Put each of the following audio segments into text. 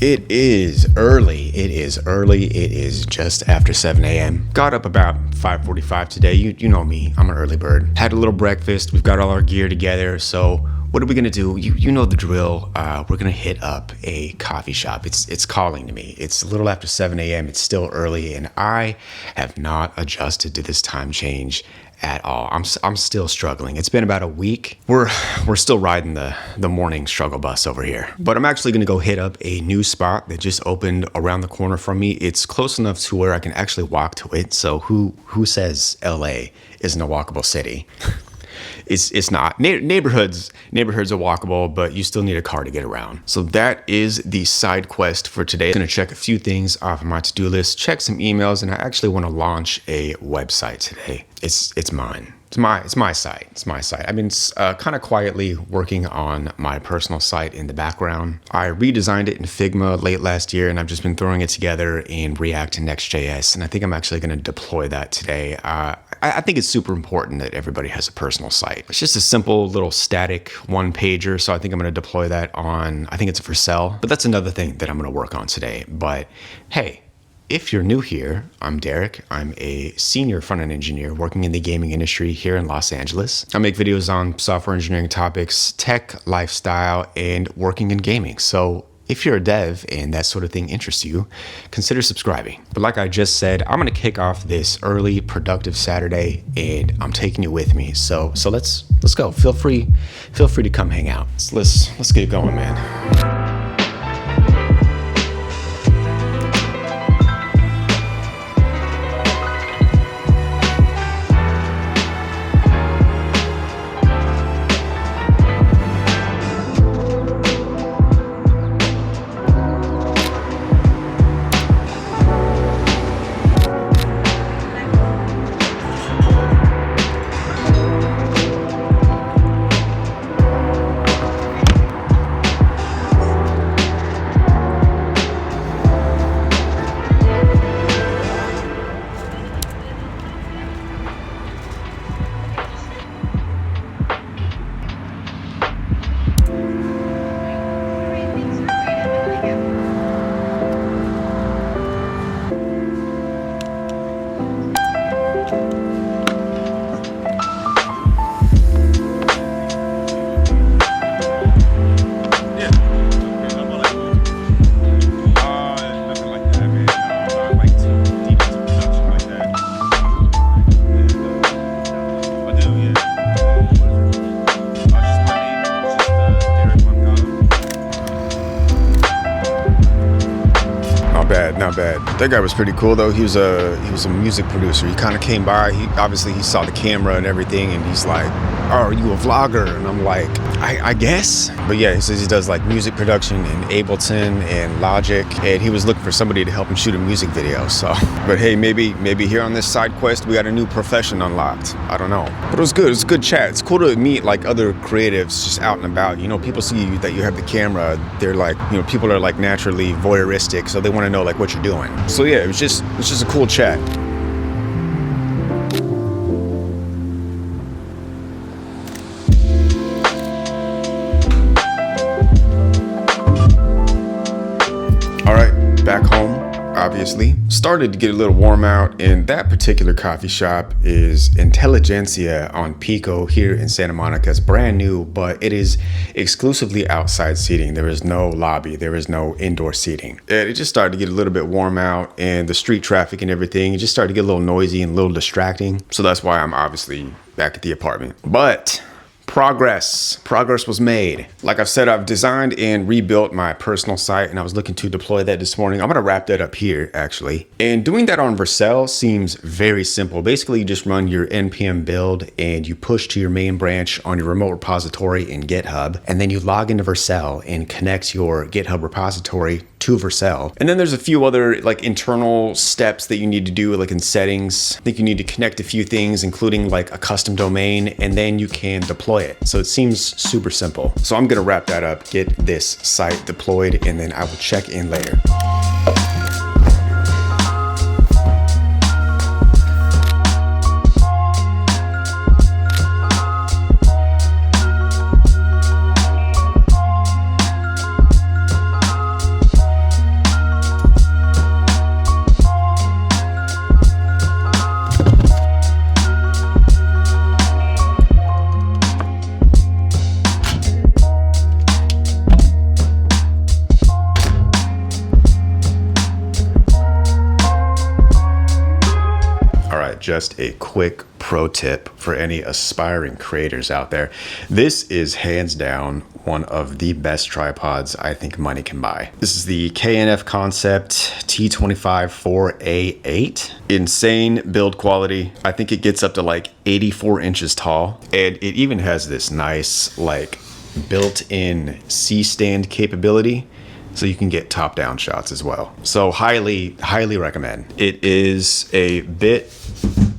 It is early. It is just after 7 a.m. Got up about 5:45 today. You know me. I'm an early bird. Had a little breakfast. We've got all our gear together. So what are we gonna do? You know the drill. We're gonna hit up a coffee shop. It's calling to me. It's a little after 7 a.m. It's still early, and I have not adjusted to this time change at all. I'm still struggling. It's been about a week. We're still riding the morning struggle bus over here. But I'm actually gonna go hit up a new spot that just opened around the corner from me. It's close enough to where I can actually walk to it. So who says LA isn't a walkable city? It's not. Neighborhoods are walkable, but you still need a car to get around. So that is the side quest for today. I'm gonna check a few things off of my to-do list, check some emails, and I actually want to launch a website today. It's mine. It's my site. It's my site. I've been kind of quietly working on my personal site in the background. I redesigned it in Figma late last year, and I've just been throwing it together in React and next.js, and I think I'm actually going to deploy that today. I think it's super important that everybody has a personal site. It's just a simple little static one-pager, so I think I'm going to deploy that on, I think it's for sale, but that's another thing that I'm going to work on today. But hey, if you're new here, I'm Derick. I'm a senior front-end engineer working in the gaming industry here in Los Angeles. I make videos on software engineering topics, tech, lifestyle, and working in gaming. So if you're a dev and that sort of thing interests you, consider subscribing. But like I just said, I'm gonna kick off this early, productive Saturday, and I'm taking you with me. So let's go. Feel free to come hang out. So let's get going, man. Not bad. That guy was pretty cool though. He was a music producer. He kind of came by. He saw the camera and everything, and he's like, "Oh, are you a vlogger?" And I'm like, I guess. But yeah, he says he does like music production in Ableton and Logic, and he was looking for somebody to help him shoot a music video. So, but hey, maybe here on this side quest we got a new profession unlocked. I don't know. But it was good. It was a good chat. It's cool to meet like other creatives just out and about. You know, people see that you have the camera. They're like, you know, people are like naturally voyeuristic, so they want to know like what you're doing. So yeah, it was just a cool chat. All right, back home. Obviously, started to get a little warm out, and that particular coffee shop is Intelligentsia on Pico here in Santa Monica. It's brand new, but it is exclusively outside seating. There is no lobby, there is no indoor seating. And it just started to get a little bit warm out, and the street traffic and everything, it just started to get a little noisy and a little distracting. So that's why I'm obviously back at the apartment. But progress was made. Like I've said, I've designed and rebuilt my personal site, and I was looking to deploy that this morning. I'm gonna wrap that up here actually. And doing that on Vercel seems very simple. Basically, you just run your npm build and you push to your main branch on your remote repository in GitHub, and then you log into Vercel and connect your GitHub repository to Vercel. And then there's a few other like internal steps that you need to do, like in settings. I think you need to connect a few things, including like a custom domain, and then you can deploy it. So it seems super simple. So I'm gonna wrap that up, get this site deployed, and then I will check in later. just a quick pro tip for any aspiring creators out there. This is hands down one of the best tripods I think money can buy. This is the KNF Concept T25 4A8. Insane build quality. I think it gets up to like 84 inches tall, and it even has this nice like built-in C-stand capability, so you can get top-down shots as well. So highly recommend. It is a bit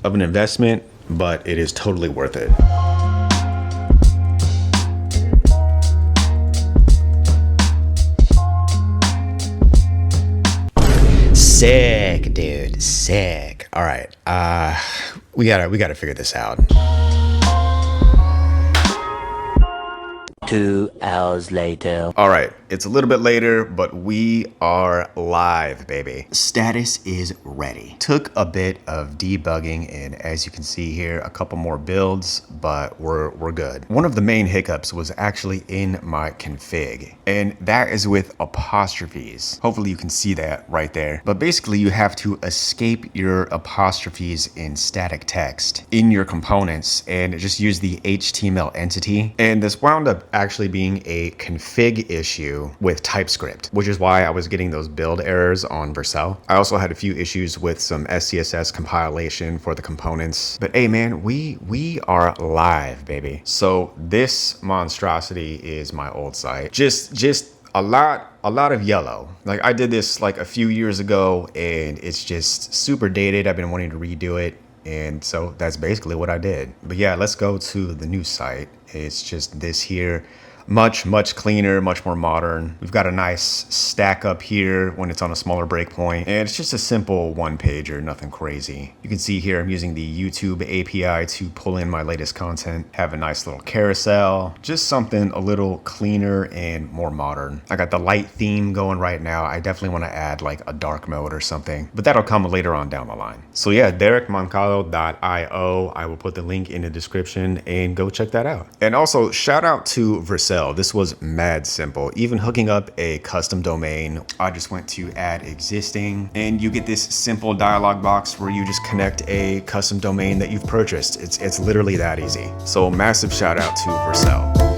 of an investment, but it is totally worth it. Sick, dude, sick. All right, we gotta figure this out. 2 hours later. All right, it's a little bit later, but we are live, baby. Status is ready. Took a bit of debugging, and as you can see here, a couple more builds, but we're good. One of the main hiccups was actually in my config, and that is with apostrophes. Hopefully you can see that right there. But basically you have to escape your apostrophes in static text in your components and just use the HTML entity. And this wound up actually being a config issue with TypeScript, which is why I was getting those build errors on Vercel. I also had a few issues with some SCSS compilation for the components. But hey man, we are live, baby. So this monstrosity is my old site. Just a lot of yellow. Like I did this like a few years ago, and it's just super dated. I've been wanting to redo it, and so that's basically what I did. But yeah, let's go to the new site. It's just this here. Much cleaner, much more modern. We've got a nice stack up here when it's on a smaller breakpoint, and it's just a simple one pager, nothing crazy. You can see here I'm using the YouTube API to pull in my latest content. Have a nice little carousel, just something a little cleaner and more modern. I got the light theme going right now. I definitely want to add like a dark mode or something, but that'll come later on down the line. So yeah, DerickMoncado.io. I will put the link in the description and go check that out. And also shout out to Vercel. This was mad simple. Even hooking up a custom domain, I just went to add existing, and you get this simple dialog box where you just connect a custom domain that you've purchased. It's literally that easy. So massive shout out to Vercel.